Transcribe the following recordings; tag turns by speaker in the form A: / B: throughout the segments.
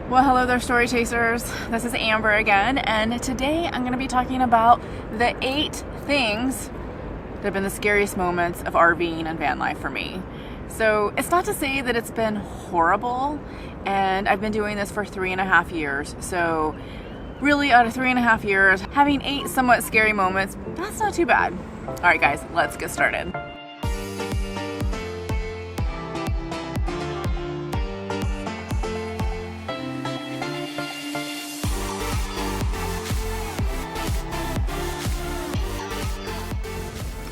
A: Well, hello there, story chasers. This is Amber again, and today I'm going to be talking about the 8 things that have been the scariest moments of RVing and van life for me. So it's not to say that it's been horrible, and I've been doing this for 3.5 years. So really, out of 3.5 years, having 8 somewhat scary moments, that's not too bad. All right, guys, let's get started.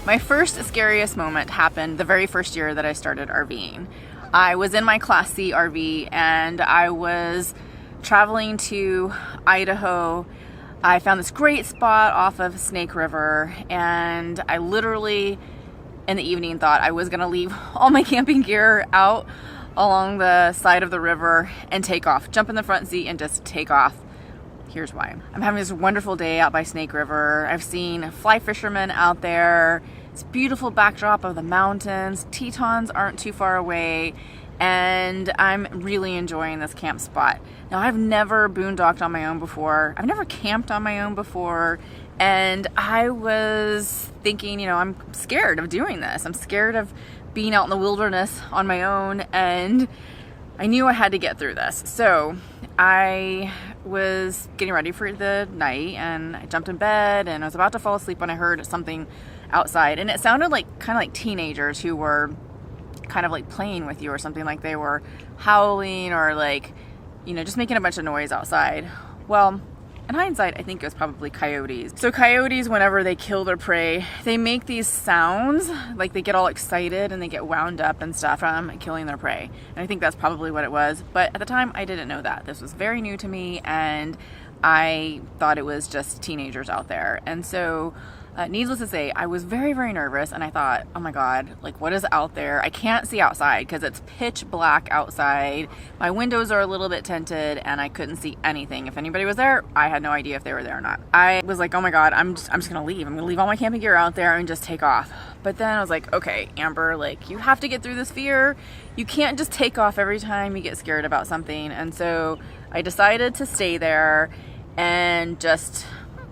A: My first scariest moment happened the very first year that I started RVing. I was in my Class C RV and I was traveling to Idaho. I found this great spot off of Snake River, and I literally in the evening thought I was gonna leave all my camping gear out along the side of the river and take off, jump in the front seat and just take off. Here's why. I'm having this wonderful day out by Snake River. I've seen fly fishermen out there. It's a beautiful backdrop of the mountains. Tetons aren't too far away, and I'm really enjoying this camp spot. Now, I've never boondocked on my own before. I've never camped on my own before, and I was thinking, I'm scared of doing this. I'm scared of being out in the wilderness on my own, and I knew I had to get through this. So I was getting ready for the night and I jumped in bed and I was about to fall asleep when I heard something outside, and it sounded kind of like teenagers who were kind of like playing with you or something, like they were howling or just making a bunch of noise outside. Well, in hindsight, I think it was probably coyotes. So coyotes, whenever they kill their prey, they make these sounds, like they get all excited and they get wound up and stuff from killing their prey. And I think that's probably what it was. But at the time, I didn't know that. This was very new to me, and I thought it was just teenagers out there. And so needless to say, I was very, very nervous, and I thought, oh my God, what is out there? I can't see outside because it's pitch black outside. My windows are a little bit tinted and I couldn't see anything. If anybody was there, I had no idea if they were there or not. I was like, oh my God, I'm just gonna leave. I'm gonna leave all my camping gear out there and just take off. But then I was like, okay, Amber, you have to get through this fear. You can't just take off every time you get scared about something. And so I decided to stay there and just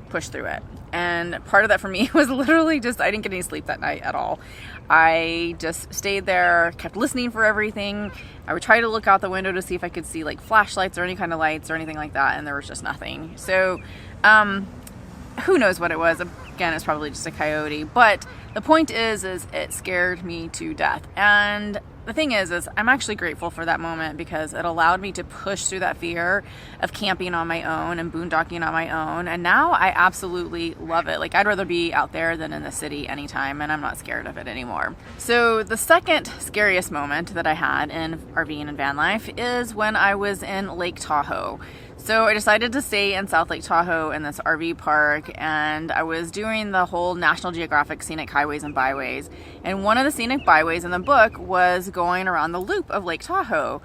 A: push through it. And part of that for me was literally just, I didn't get any sleep that night at all. I just stayed there, kept listening for everything. I would try to look out the window to see if I could see flashlights or any kind of lights or anything like that, and there was just nothing. So who knows what it was. Again, it's probably just a coyote. But the point is it scared me to death. And the thing is I'm actually grateful for that moment because it allowed me to push through that fear of camping on my own and boondocking on my own. And now I absolutely love it. I'd rather be out there than in the city anytime, and I'm not scared of it anymore. So the second scariest moment that I had in RVing and van life is when I was in Lake Tahoe. So I decided to stay in South Lake Tahoe in this RV park, and I was doing the whole National Geographic Scenic Highways and Byways. And one of the scenic byways in the book was going around the loop of Lake Tahoe.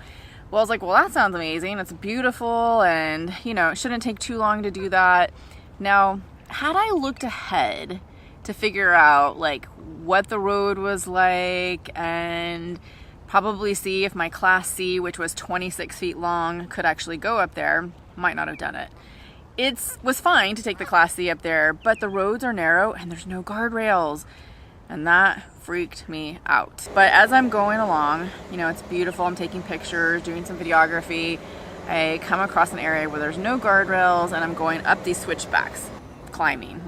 A: Well, I was like, well, that sounds amazing. It's beautiful, and it shouldn't take too long to do that. Now, had I looked ahead to figure out what the road was like and probably see if my Class C, which was 26 feet long, could actually go up there, might not have done it. It was fine to take the Class C up there, but the roads are narrow and there's no guardrails, and that freaked me out. But as I'm going along, it's beautiful. I'm taking pictures, doing some videography. I come across an area where there's no guardrails, and I'm going up these switchbacks, climbing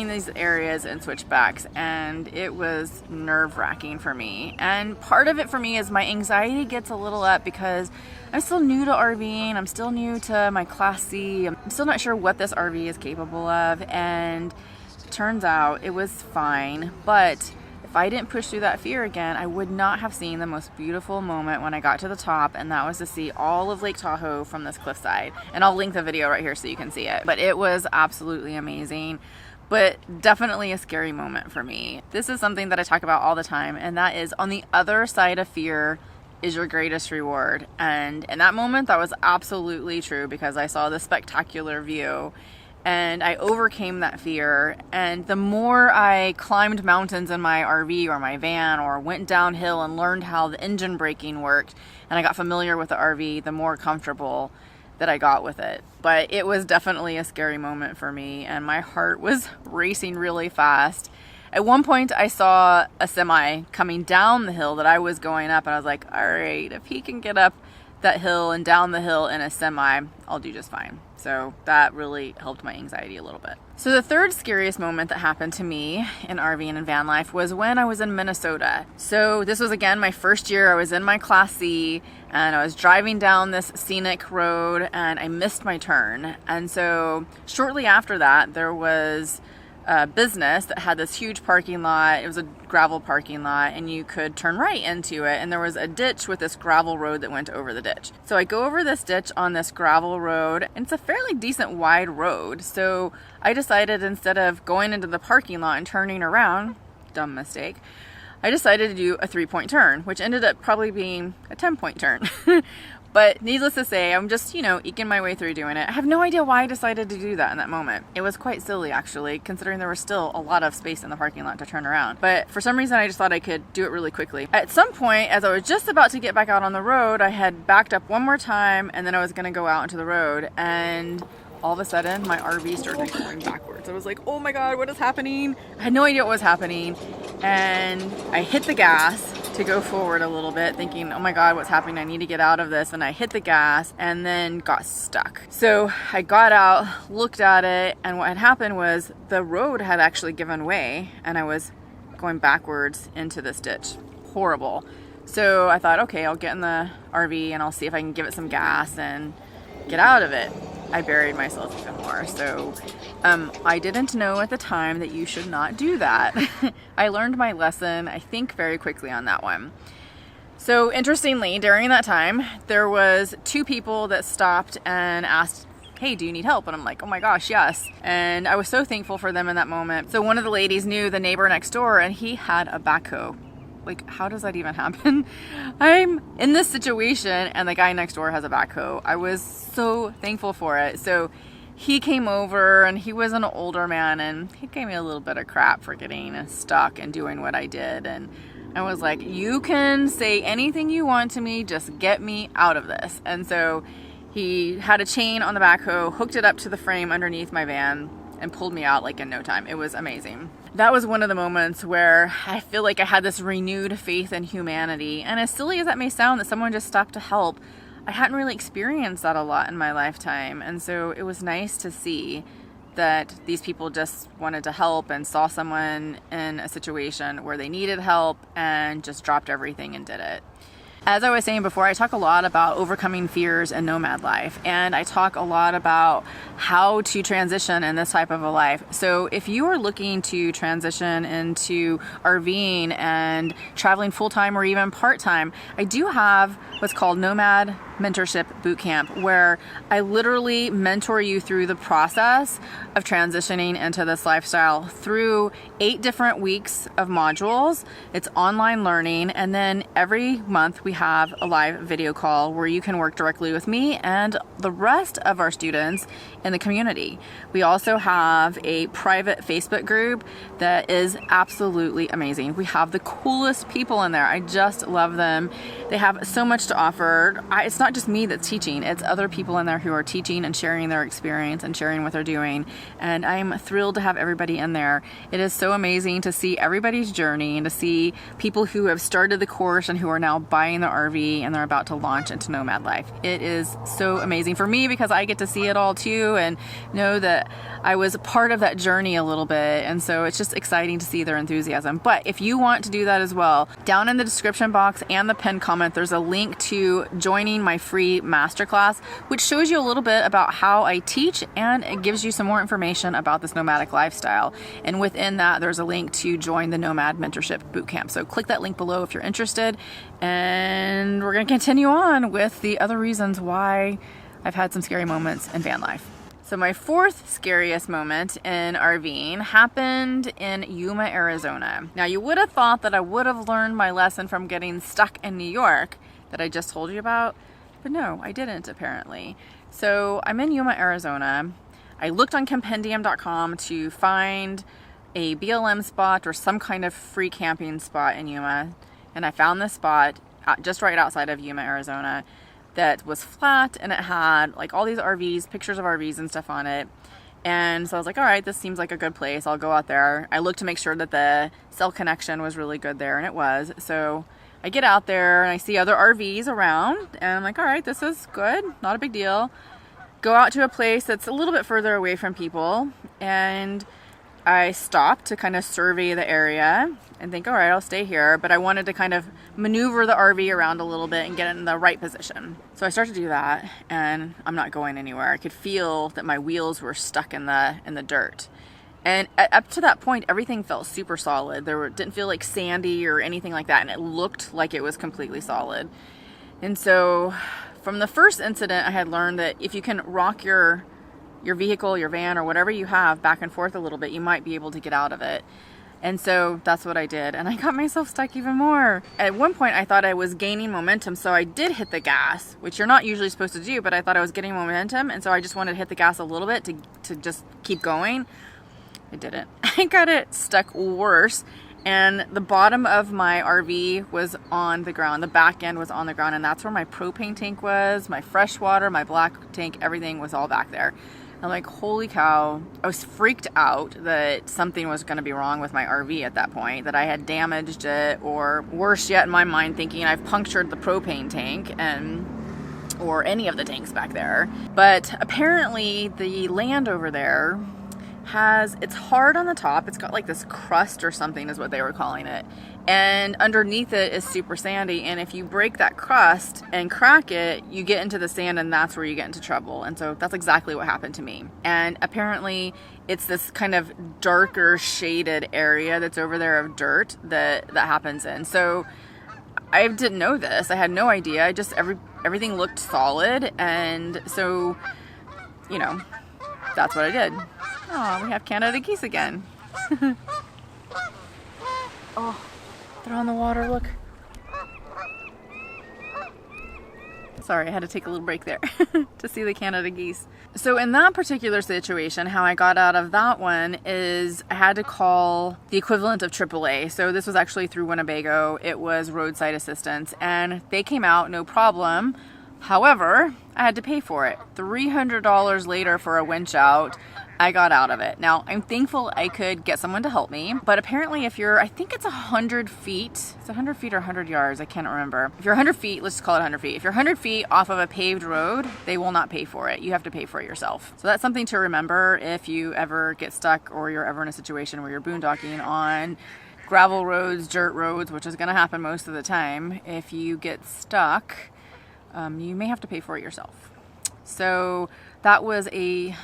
A: these areas and switchbacks, and it was nerve-wracking for me. And part of it for me is my anxiety gets a little up because I'm still new to RVing. I'm still new to my Class C. I'm still not sure what this RV is capable of, and it turns out it was fine. But if I didn't push through that fear again, I would not have seen the most beautiful moment when I got to the top, and that was to see all of Lake Tahoe from this cliffside. And I'll link the video right here so you can see it. But it was absolutely amazing. But definitely a scary moment for me. This is something that I talk about all the time, and that is, on the other side of fear is your greatest reward. And in that moment, that was absolutely true because I saw this spectacular view, and I overcame that fear. And the more I climbed mountains in my RV or my van, or went downhill and learned how the engine braking worked, and I got familiar with the RV, the more comfortable that I got with it. But it was definitely a scary moment for me, and my heart was racing really fast. At one point I saw a semi coming down the hill that I was going up, and I was like, all right, if he can get up that hill and down the hill in a semi, I'll do just fine. So that really helped my anxiety a little bit. So the third scariest moment that happened to me in RVing and van life was when I was in Minnesota. So this was again my first year. I was in my Class C and I was driving down this scenic road and I missed my turn. And so shortly after that, there was a business that had this huge parking lot. It was a gravel parking lot, and you could turn right into it, and there was a ditch with this gravel road that went over the ditch. So I go over this ditch on this gravel road, and it's a fairly decent wide road. So I decided, instead of going into the parking lot and turning around, dumb mistake, I decided to do a 3-point turn, which ended up probably being a 10-point turn. But needless to say, I'm just, eking my way through doing it. I have no idea why I decided to do that in that moment. It was quite silly, actually, considering there was still a lot of space in the parking lot to turn around. But for some reason, I just thought I could do it really quickly. At some point, as I was just about to get back out on the road, I had backed up one more time, and then I was going to go out into the road, and all of a sudden, my RV started going backwards. I was like, oh my God, what is happening? I had no idea what was happening. And I hit the gas to go forward a little bit, thinking, oh my God, what's happening? I need to get out of this. And I hit the gas and then got stuck. So I got out, looked at it, and what had happened was the road had actually given way and I was going backwards into this ditch. Horrible. So I thought, okay, I'll get in the RV and I'll see if I can give it some gas and get out of it. I buried myself even more. So I didn't know at the time that you should not do that. I learned my lesson, I think, very quickly on that one. So interestingly, during that time, there was 2 people that stopped and asked, hey, do you need help? And I'm like, oh my gosh, yes. And I was so thankful for them in that moment. So one of the ladies knew the neighbor next door, and he had a backhoe. Like, how does that even happen? I'm in this situation and the guy next door has a backhoe. I was so thankful for it. So he came over, and he was an older man, and he gave me a little bit of crap for getting stuck and doing what I did. And I was like, you can say anything you want to me, just get me out of this. And so he had a chain on the backhoe, hooked it up to the frame underneath my van, and pulled me out like in no time. It was amazing. That was one of the moments where I feel like I had this renewed faith in humanity. And as silly as that may sound, that someone just stopped to help, I hadn't really experienced that a lot in my lifetime. And so it was nice to see that these people just wanted to help and saw someone in a situation where they needed help and just dropped everything and did it. As I was saying before, I talk a lot about overcoming fears in nomad life, and I talk a lot about how to transition in this type of a life. So if you are looking to transition into RVing and traveling full-time or even part-time, I do have what's called Nomad Mentorship Bootcamp, where I literally mentor you through the process of transitioning into this lifestyle through 8 different weeks of modules. It's online learning, and then every month we have a live video call where you can work directly with me and the rest of our students in the community. We also have a private Facebook group that is absolutely amazing. We have the coolest people in there. I just love them. They have so much to offer. It's not just me that's teaching, it's other people in there who are teaching and sharing their experience and sharing what they're doing. And I'm thrilled to have everybody in there. It is so amazing to see everybody's journey and to see people who have started the course and who are now buying the RV and they're about to launch into nomad life. It is so amazing for me because I get to see it all too and know that I was part of that journey a little bit. And so it's just exciting to see their enthusiasm. But if you want to do that as well, down in the description box and the pinned comment, there's a link to joining my free masterclass, which shows you a little bit about how I teach, and it gives you some more information about this nomadic lifestyle. And within that, there's a link to join the Nomad Mentorship Bootcamp. So click that link below if you're interested. And we're going to continue on with the other reasons why I've had some scary moments in van life. So my 4th scariest moment in RVing happened in Yuma, Arizona. Now you would have thought that I would have learned my lesson from getting stuck in New York that I just told you about, but no, I didn't apparently. So I'm in Yuma, Arizona. I looked on compendium.com to find a BLM spot or some kind of free camping spot in Yuma. And I found this spot just right outside of Yuma, Arizona, that was flat, and it had like all these RVs, pictures of RVs and stuff on it. And so I was like, all right, this seems like a good place. I'll go out there. I looked to make sure that the cell connection was really good there, and it was. So I get out there and I see other RVs around, and I'm like, all right, this is good, not a big deal. Go out to a place that's a little bit further away from people, and I stopped to kind of survey the area and think, all right, I'll stay here. But I wanted to kind of maneuver the RV around a little bit and get it in the right position. So I started to do that, and I'm not going anywhere. I could feel that my wheels were stuck in the dirt. And up to that point, everything felt super solid. Didn't feel like sandy or anything like that, and it looked like it was completely solid. And so from the first incident, I had learned that if you can rock your vehicle, your van, or whatever you have back and forth a little bit, you might be able to get out of it. And so that's what I did, and I got myself stuck even more. At one point I thought I was gaining momentum, so I did hit the gas, which you're not usually supposed to do, but I thought I was getting momentum, and so I just wanted to hit the gas a little bit to just keep going. I didn't. I got it stuck worse, and the bottom of my RV was on the ground. The back end was on the ground, and that's where my propane tank was, my fresh water, my black tank, everything was all back there. I'm like, holy cow. I was freaked out that something was going to be wrong with my RV at that point, that I had damaged it, or worse yet, in my mind, thinking I've punctured the propane tank or any of the tanks back there. But apparently the land over there it's hard on the top. It's got like this crust or something is what they were calling it. And underneath it is super sandy. And if you break that crust and crack it, you get into the sand, and that's where you get into trouble. And so that's exactly what happened to me. And apparently it's this kind of darker shaded area that's over there of dirt that happens in. So I didn't know this. I had no idea. Everything looked solid. And so, that's what I did. Oh, we have Canada geese again. Oh, they're on the water, look. Sorry, I had to take a little break there to see the Canada geese. So in that particular situation, how I got out of that one is I had to call the equivalent of AAA. So this was actually through Winnebago. It was roadside assistance, and they came out, no problem. However, I had to pay for it. $300 later for a winch out. I got out of it. Now, I'm thankful I could get someone to help me, but apparently I think it's 100 feet. It's 100 feet or 100 yards, I can't remember. If you're 100 feet, let's just call it 100 feet. If you're 100 feet off of a paved road, they will not pay for it. You have to pay for it yourself. So that's something to remember if you ever get stuck or you're ever in a situation where you're boondocking on gravel roads, dirt roads, which is going to happen most of the time. If you get stuck, you may have to pay for it yourself. So that was a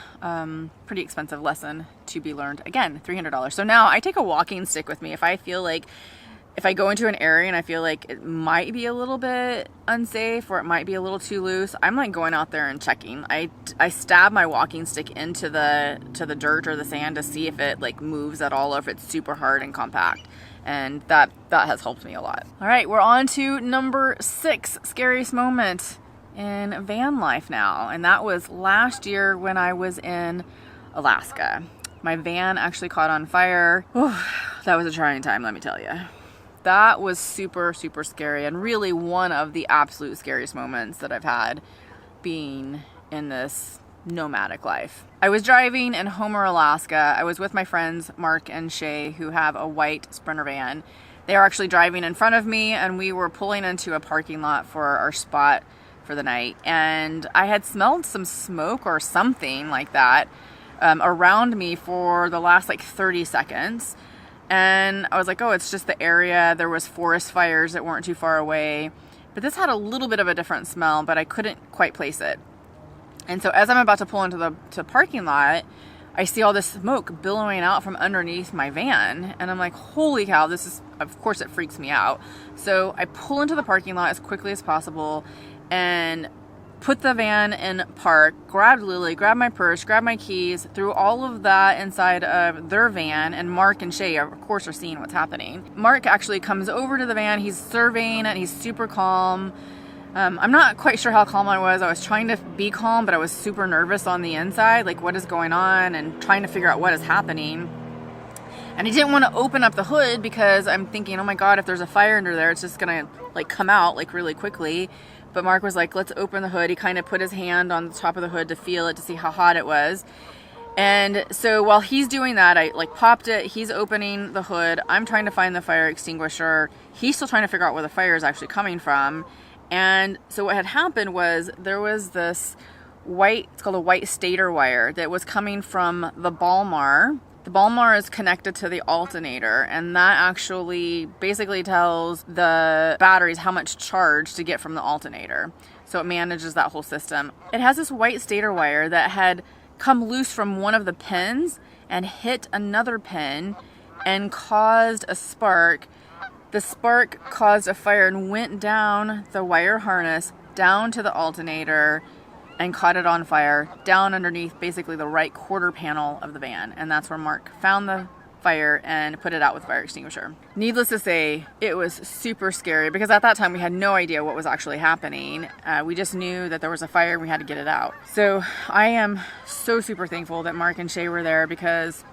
A: pretty expensive lesson to be learned. Again, $300. So now I take a walking stick with me. If I go into an area and I feel like it might be a little bit unsafe or it might be a little too loose, I'm like going out there and checking. I stab my walking stick into the dirt or the sand to see if it like moves at all or if it's super hard and compact. And that has helped me a lot. All right, we're on to number 6, scariest moment in van life now. And that was last year when I was in Alaska. My van actually caught on fire. Whew, that was a trying time, let me tell you. That was super, super scary, and really one of the absolute scariest moments that I've had being in this nomadic life. I was driving in Homer, Alaska. I was with my friends Mark and Shay, who have a white Sprinter van. They were actually driving in front of me, and we were pulling into a parking lot for our spot for the night. And I had smelled some smoke or something like that around me for the last like 30 seconds. And I was like, oh, it's just the area. There was forest fires that weren't too far away. But this had a little bit of a different smell, but I couldn't quite place it. And so as I'm about to pull into the parking lot, I see all this smoke billowing out from underneath my van. And I'm like, holy cow, of course it freaks me out. So I pull into the parking lot as quickly as possible and put the van in park, grabbed Lily, grabbed my purse, grabbed my keys, threw all of that inside of their van, and Mark and Shay, of course, are seeing what's happening. Mark actually comes over to the van, he's surveying it, he's super calm. I'm not quite sure how calm I was. I was trying to be calm, but I was super nervous on the inside, like what is going on, and trying to figure out what is happening. And I didn't want to open up the hood because I'm thinking, oh my God, if there's a fire under there, it's just gonna like come out like really quickly. But Mark was like, let's open the hood. He kind of put his hand on the top of the hood to feel it, to see how hot it was. And so while he's doing that, I like popped it. He's opening the hood. I'm trying to find the fire extinguisher. He's still trying to figure out where the fire is actually coming from. And so what had happened was there was this white, it's called a white stator wire, that was coming from the Wal-Mart. The Wal-Mart is connected to the alternator, and that actually basically tells the batteries how much charge to get from the alternator. So it manages that whole system. It has this white stator wire that had come loose from one of the pins and hit another pin and caused a spark. The spark caused a fire and went down the wire harness, down to the alternator, and caught it on fire, down underneath basically the right quarter panel of the van. And that's where Mark found the fire and put it out with a fire extinguisher. Needless to say, it was super scary because at that time we had no idea what was actually happening. We just knew that there was a fire and we had to get it out. So I am so super thankful that Mark and Shay were there because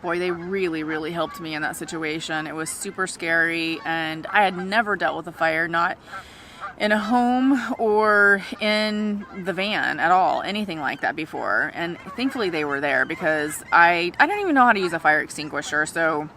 A: boy, they really, really helped me in that situation. It was super scary and I had never dealt with a fire, not in a home or in the van at all, anything like that before. And thankfully they were there because I didn't even know how to use a fire extinguisher. So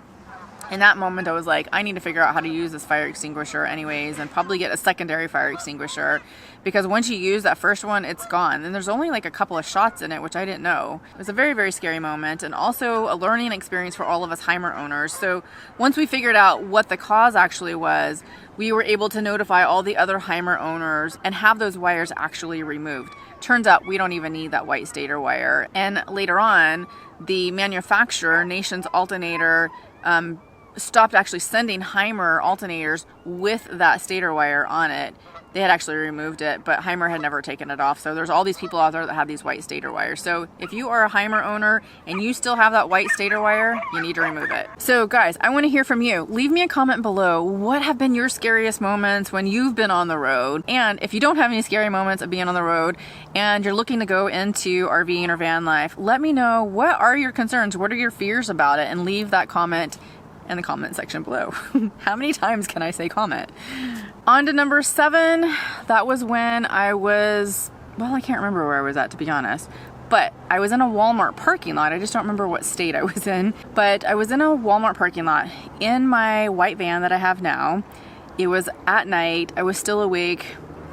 A: in that moment I was like, I need to figure out how to use this fire extinguisher anyways, and probably get a secondary fire extinguisher, because once you use that first one, it's gone. And there's only like a couple of shots in it, which I didn't know. It was a very, very scary moment, and also a learning experience for all of us Heimer owners. So once we figured out what the cause actually was, we were able to notify all the other Heimer owners and have those wires actually removed. Turns out we don't even need that white stator wire. And later on, the manufacturer, Nation's Alternator, stopped actually sending Heimer alternators with that stator wire on it. They had actually removed it, but Heimer had never taken it off. So there's all these people out there that have these white stator wires. So if you are a Heimer owner and you still have that white stator wire, you need to remove it. So guys, I want to hear from you. Leave me a comment below. What have been your scariest moments when you've been on the road? And if you don't have any scary moments of being on the road and you're looking to go into RVing or van life, let me know, what are your concerns? What are your fears about it? And leave that comment in the comment section below. How many times can I say comment? On to number 7. That was when I was, well, I can't remember where I was at, to be honest, but I was in a Wal-Mart parking lot. I just don't remember what state I was in, but I was in a Wal-Mart parking lot in my white van that I have now. It was at night. I was still awake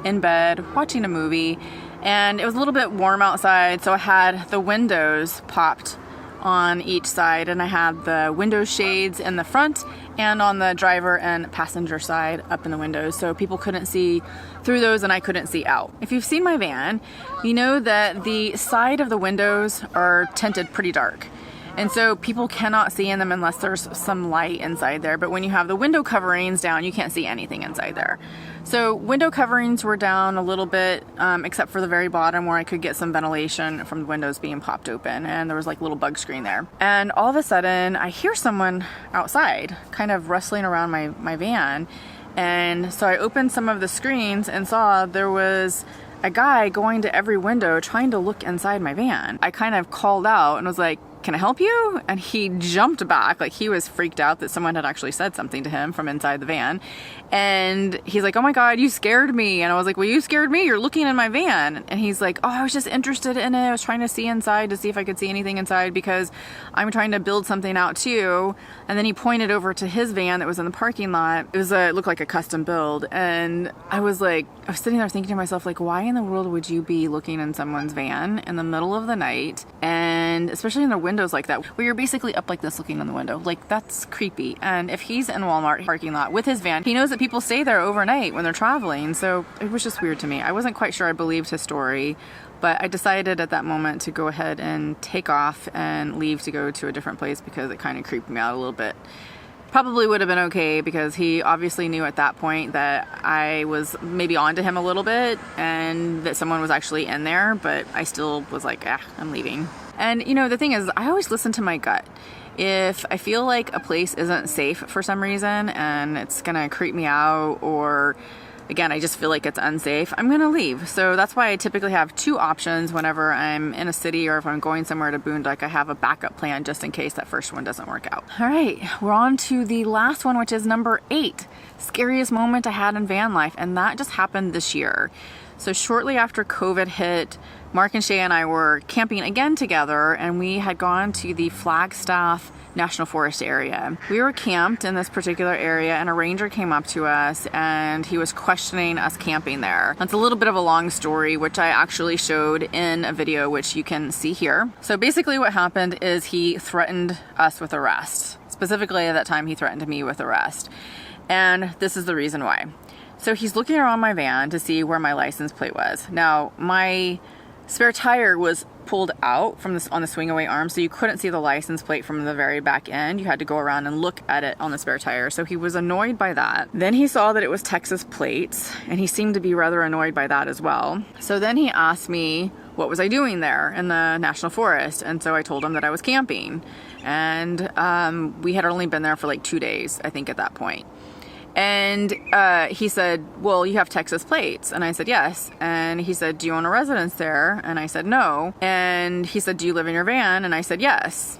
A: in bed watching a movie, and it was a little bit warm outside, so I had the windows popped on each side, and I had the window shades in the front and on the driver and passenger side up in the windows, so people couldn't see through those and I couldn't see out. If you've seen my van, you know that the side of the windows are tinted pretty dark, and so people cannot see in them unless there's some light inside there. But when you have the window coverings down, you can't see anything inside there. So window coverings were down a little bit, except for the very bottom where I could get some ventilation from the windows being popped open, and there was like a little bug screen there. And all of a sudden I hear someone outside kind of rustling around my van. And so I opened some of the screens and saw there was a guy going to every window trying to look inside my van. I kind of called out and was like, can I help you? And he jumped back, like he was freaked out that someone had actually said something to him from inside the van. And he's like, oh my God, you scared me. And I was like, well, you scared me. You're looking in my van. And he's like, oh, I was just interested in it. I was trying to see inside to see if I could see anything inside because I'm trying to build something out too. And then he pointed over to his van that was in the parking lot. It looked like a custom build. And I was sitting there thinking to myself, like, why in the world would you be looking in someone's van in the middle of the night? And especially in the windows like that, where you're basically up like this looking in the window. Like, that's creepy. And if he's in Wal-Mart parking lot with his van, he knows that people stay there overnight when they're traveling. So it was just weird to me. I wasn't quite sure I believed his story, but I decided at that moment to go ahead and take off and leave to go to a different place because it kind of creeped me out a little bit. Probably would have been okay because he obviously knew at that point that I was maybe onto him a little bit and that someone was actually in there, but I still was like, I'm leaving. And you know, the thing is, I always listen to my gut. If I feel like a place isn't safe for some reason and it's gonna creep me out, or again, I just feel like it's unsafe, I'm gonna leave. So that's why I typically have two options whenever I'm in a city or if I'm going somewhere to boondock. I have a backup plan just in case that first one doesn't work out. All right, we're on to the last one, which is number 8, scariest moment I had in van life, and that just happened this year. So shortly after COVID hit, Mark and Shay and I were camping again together, and we had gone to the Flagstaff National Forest area. We were camped in this particular area, and a ranger came up to us and he was questioning us camping there. It's a little bit of a long story, which I actually showed in a video, which you can see here. So basically what happened is he threatened us with arrest. Specifically at that time, he threatened me with arrest. And this is the reason why. So he's looking around my van to see where my license plate was. Now, my spare tire was pulled out from on the swing away arm, so you couldn't see the license plate from the very back end. You had to go around and look at it on the spare tire. So he was annoyed by that. Then he saw that it was Texas plates, and he seemed to be rather annoyed by that as well. So then he asked me what was I doing there in the National Forest, and so I told him that I was camping. And we had only been there for like 2 days, I think, at that point. And he said, well, you have Texas plates. And I said, yes. And he said, do you own a residence there? And I said, no. And he said, do you live in your van? And I said, yes.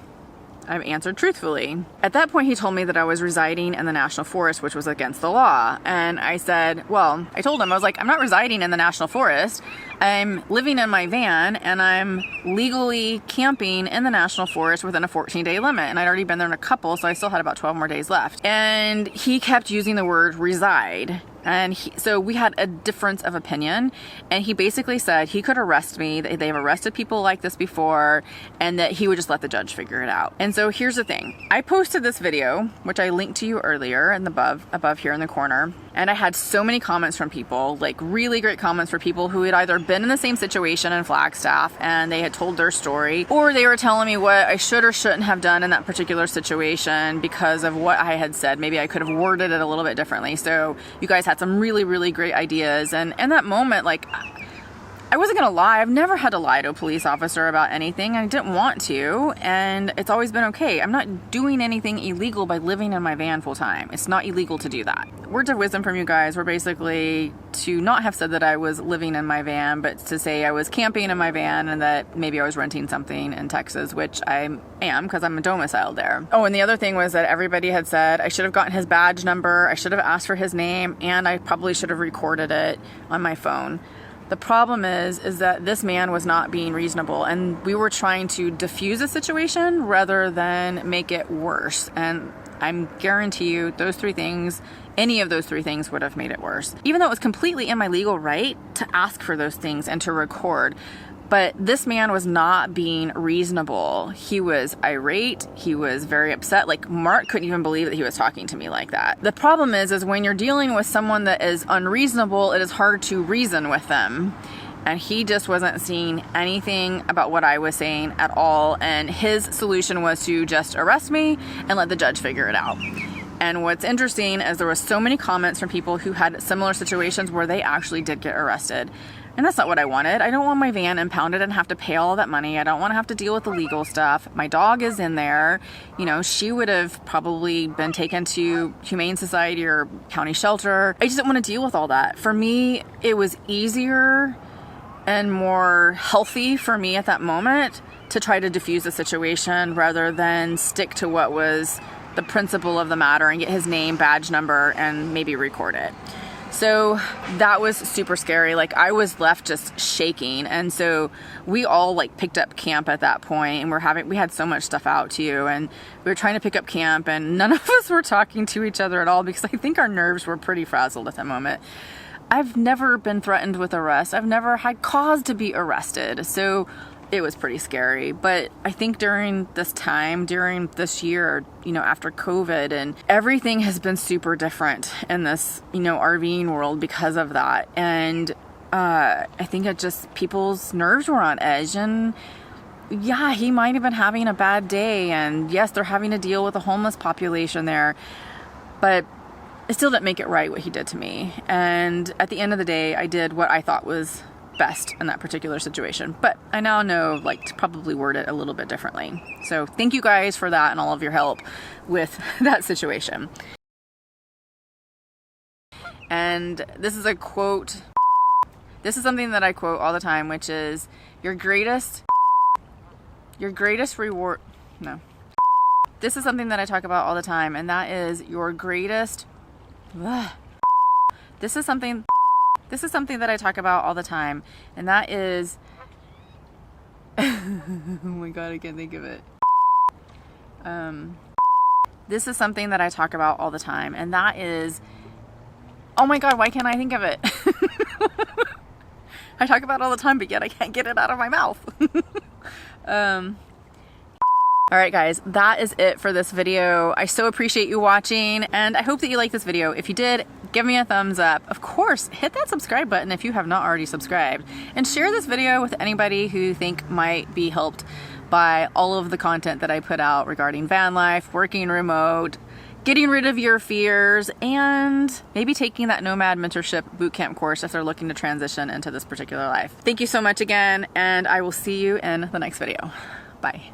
A: I answered truthfully. At that point, he told me that I was residing in the National Forest, which was against the law. And I said, well, I told him, I was like, I'm not residing in the National Forest. I'm living in my van, and I'm legally camping in the National Forest within a 14-day limit. And I'd already been there in a couple, so I still had about 12 more days left. And he kept using the word reside. And so we had a difference of opinion, and he basically said he could arrest me. They've arrested people like this before, and that he would just let the judge figure it out. And so here's the thing. I posted this video, which I linked to you earlier in the above here in the corner, and I had so many comments from people, like really great comments for people who had either been in the same situation in Flagstaff and they had told their story, or they were telling me what I should or shouldn't have done in that particular situation because of what I had said. Maybe I could have worded it a little bit differently. So you guys had some really, really great ideas. And in that moment, like, I wasn't gonna lie. I've never had to lie to a police officer about anything. I didn't want to, and it's always been okay. I'm not doing anything illegal by living in my van full time. It's not illegal to do that. Words of wisdom from you guys were basically to not have said that I was living in my van, but to say I was camping in my van and that maybe I was renting something in Texas, which I am because I'm domiciled there. Oh, and the other thing was that everybody had said I should have gotten his badge number, I should have asked for his name, and I probably should have recorded it on my phone. The problem is that this man was not being reasonable, and we were trying to diffuse a situation rather than make it worse. And I guarantee you those 3 things, any of those 3 things would have made it worse. Even though it was completely in my legal right to ask for those things and to record. But this man was not being reasonable. He was irate. He was very upset. Like, Mark couldn't even believe that he was talking to me like that. The problem is when you're dealing with someone that is unreasonable, it is hard to reason with them. And he just wasn't seeing anything about what I was saying at all. And his solution was to just arrest me and let the judge figure it out. And what's interesting is there was so many comments from people who had similar situations where they actually did get arrested. And that's not what I wanted. I don't want my van impounded and have to pay all that money. I don't want to have to deal with the legal stuff. My dog is in there. You know, she would have probably been taken to Humane Society or county shelter. I just didn't want to deal with all that. For me, it was easier and more healthy for me at that moment to try to diffuse the situation rather than stick to what was the principle of the matter and get his name, badge number, and maybe record it. So that was super scary. Like, I was left just shaking. And so we all like picked up camp at that point, and we had so much stuff out too. And we were trying to pick up camp, and none of us were talking to each other at all because I think our nerves were pretty frazzled at that moment. I've never been threatened with arrest. I've never had cause to be arrested. So it was pretty scary. But I think during this time, during this year, you know, after COVID, and everything has been super different in this, you know, RVing world because of that. And I think it just, people's nerves were on edge. And yeah, he might have been having a bad day. And yes, they're having to deal with a homeless population there. But it still didn't make it right what he did to me. And at the end of the day, I did what I thought was best in that particular situation. But I now know, like, to probably word it a little bit differently. So thank you guys for that and all of your help with that situation. And this is a quote. This is something that I quote all the time, which is your greatest reward. No. This is something that I talk about all the time, and that is your greatest. This is something that I talk about all the time, and that is. Oh my god, I can't think of it. This is something that I talk about all the time, and that is. Oh my god, why can't I think of it? I talk about it all the time, but yet I can't get it out of my mouth. All right, guys, that is it for this video. I so appreciate you watching, and I hope that you like this video. If you did, give me a thumbs up. Of course, hit that subscribe button if you have not already subscribed, and share this video with anybody who you think might be helped by all of the content that I put out regarding van life, working remote, getting rid of your fears, and maybe taking that Nomad mentorship bootcamp course if they're looking to transition into this particular life. Thank you so much again, and I will see you in the next video. Bye.